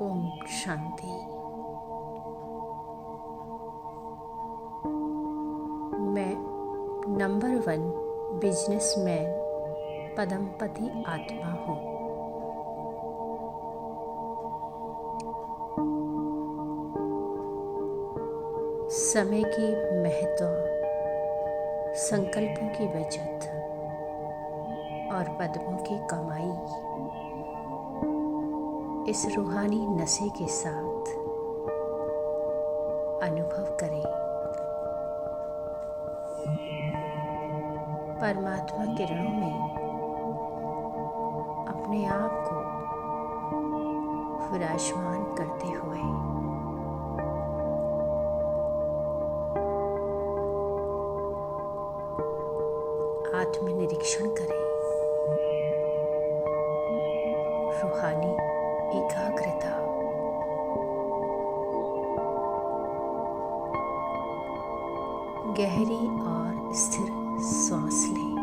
ओम शांति। मैं number 1 businessman पद्मपति आत्मा हूँ। समय की महत्ता, संकल्पों की बचत और पदमों की कमाई इस रूहानी नशे के साथ अनुभव करें। परमात्मा किरणों में अपने आप को विराजमान करते हुए आत्मनिरीक्षण करें। रूहानी एकाग्रता, गहरी और स्थिर सांस लें।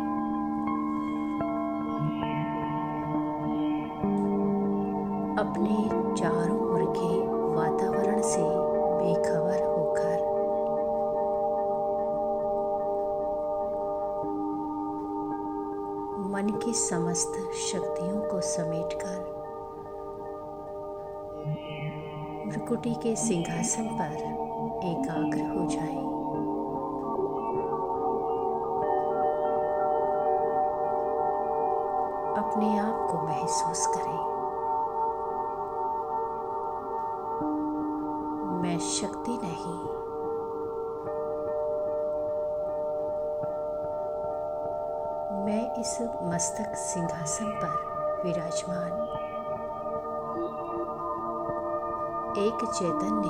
अपने चारों ओर के वातावरण से बेखबर होकर मन की समस्त शक्तियों को समेटकर भ्रुकुटी के सिंहासन पर एकाग्र हो जाएं। अपने आप को महसूस करें। मैं शक्ति नहीं, मैं इस मस्तक सिंहासन पर विराजमान एक चैतन्य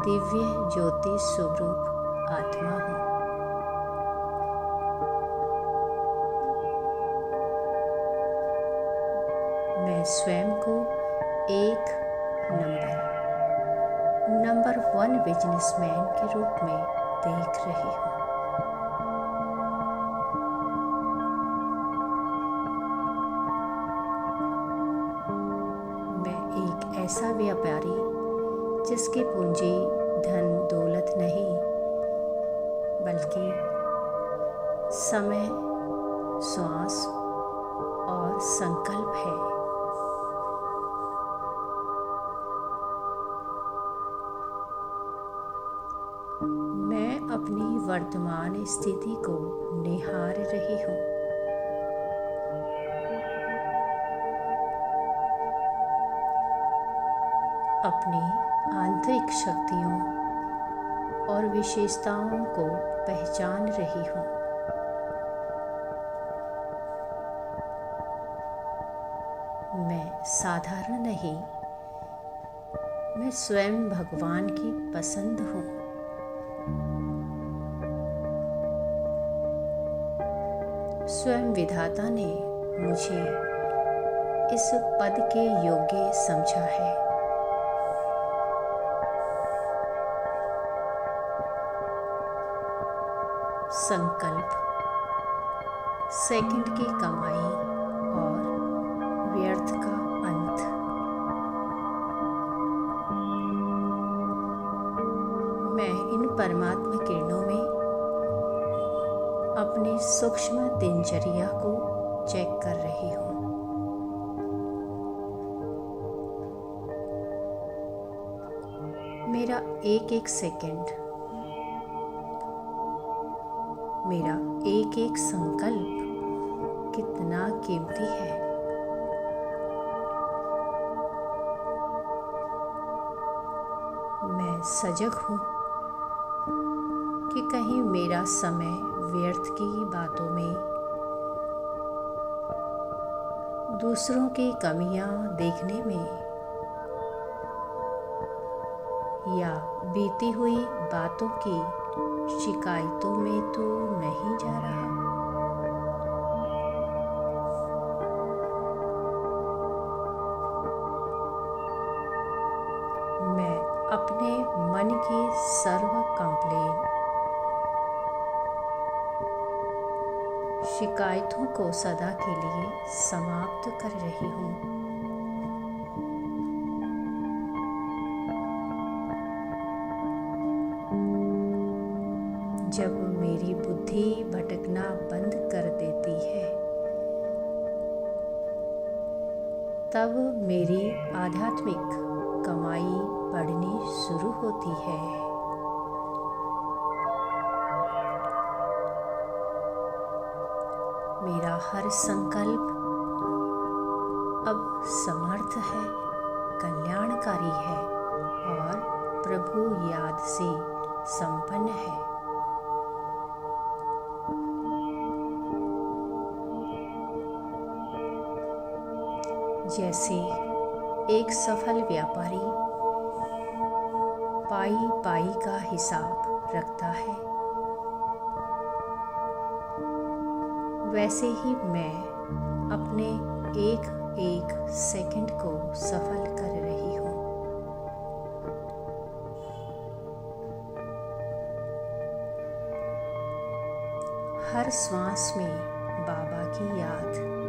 दिव्य ज्योति स्वरूप आत्मा हूँ। मैं स्वयं को एक नंबर 1 बिजनेसमैन के रूप में देख रही हूँ। ऐसा व्यापारी जिसकी पूंजी धन दौलत नहीं बल्कि समय, श्वास और संकल्प है। मैं अपनी वर्तमान स्थिति को निहार रही हूँ। अपनी आंतरिक शक्तियों और विशेषताओं को पहचान रही हूँ। मैं साधारण नहीं, मैं स्वयं भगवान की पसंद हूँ। स्वयं विधाता ने मुझे इस पद के योग्य समझा है। संकल्प, सेकंड की कमाई और व्यर्थ का अंत। मैं इन परमात्मा किरणों में अपनी सूक्ष्म दिनचर्या को चेक कर रही हूँ। मेरा एक सेकंड, मेरा एक संकल्प कितना कीमती है। मैं सजग हूँ कि कहीं मेरा समय व्यर्थ की बातों में, दूसरों की कमियां देखने में या बीती हुई बातों की शिकायतों में तो नहीं जा रहा। मैं अपने मन की सर्व कंप्लेन, शिकायतों को सदा के लिए समाप्त कर रही हूँ। भी भटकना बंद कर देती है, तब मेरी आध्यात्मिक कमाई बढ़नी शुरू होती है। मेरा हर संकल्प अब समर्थ है, कल्याणकारी है और प्रभु याद से संपन्न है। जैसे एक सफल व्यापारी पाई पाई का हिसाब रखता है, वैसे ही मैं अपने एक एक सेकंड को सफल कर रही हूँ। हर श्वास में बाबा की याद,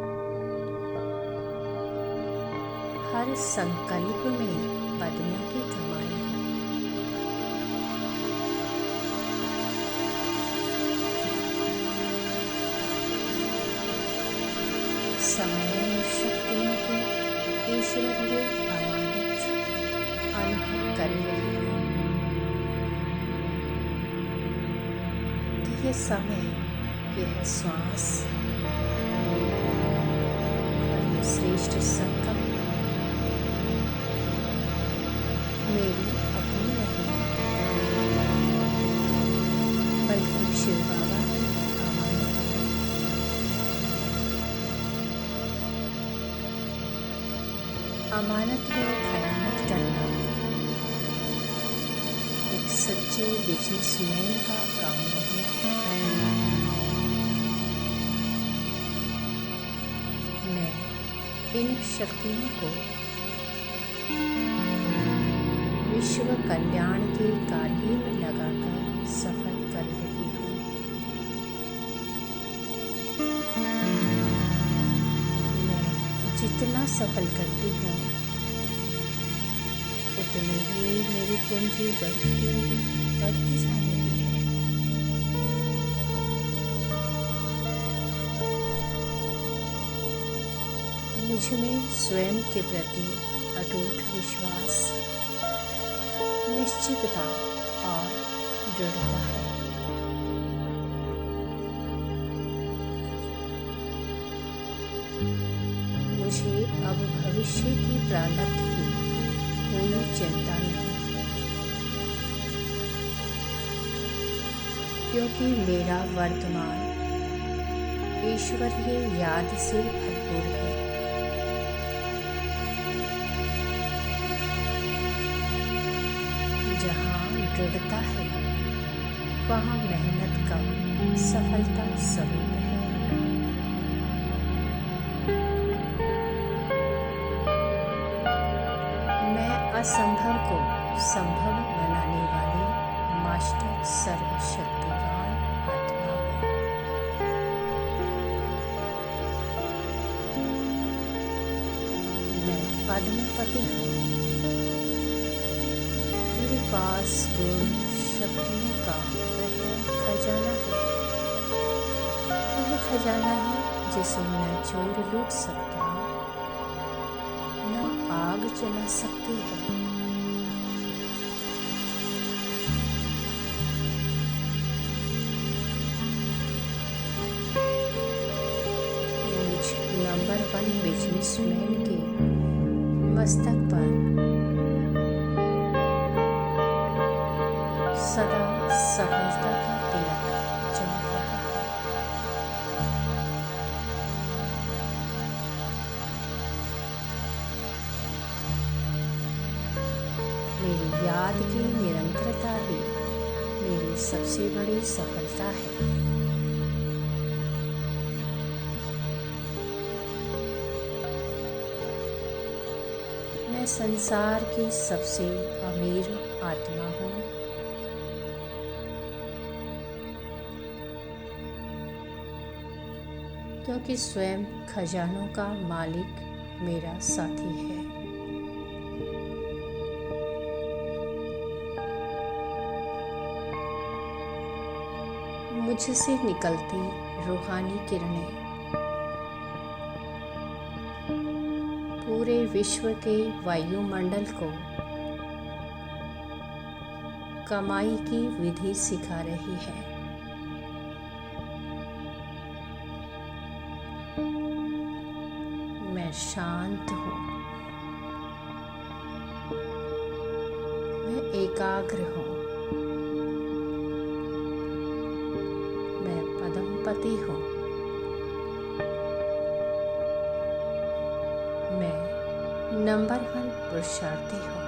हर संकल्प में पद्मों की कमाई। समय और शक्तियों को ईश्वरीय अमानत अनुभव कर रही हूँ कि यह समय, यह श्वास और यह श्रेष्ठ संकल्प मेरी अपनी नहीं, बल्कि शिव बाबा की अमानत है। अमानत में खयानत करना एक सच्चे बिजनेसमैन का काम नहीं है। मैं इन शक्तियों को विश्व कल्याण के कार्य में लगाकर सफल कर रही हूँ। मैं जितना सफल करती हूँ, उतनी ही मेरी पूंजी बढ़ती जा रही है। मुझ में स्वयं के प्रति अटूट विश्वास, निश्चितता और दृढ़ता है। मुझे अब भविष्य की प्रारब्ध की कोई चिंता नहीं, क्योंकि मेरा वर्तमान ईश्वरीय याद से भरपूर है। जहाँ दृढ़ता है, वहाँ मेहनत कम, सफलता समीप है। मैं असंभव को संभव बनाने वाली मास्टर सर्वशक्तिवान आत्मा हूँ। मैं पद्मपति हूँ। मेरे पास गुण शक्तियों का वह खजाना है। वह खजाना है जिसे न चोर लूट सकता, न आग जला सकती है। मुझ नंबर 1 बिजनेसमैन के मस्तक पर सदा सफलता का तिलक चमक रहा है। मेरी याद की निरंतरता ही मेरी सबसे बड़ी सफलता है। मैं संसार की सबसे अमीर आत्मा हूँ। क्योंकि स्वयं खजानों का मालिक मेरा साथी है। मुझसे निकलती रूहानी किरणें पूरे विश्व के वायुमंडल को कमाई की विधि सिखा रही है। मैं शांत हूँ, मैं एकाग्र हूँ, मैं पदमपति हूँ, मैं नंबर 1 पुरुषार्थी हूँ।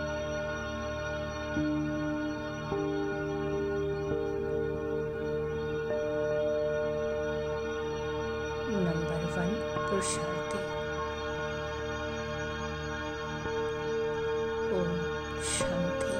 नंबर 1 पुरुषार्थी। ओम शांति।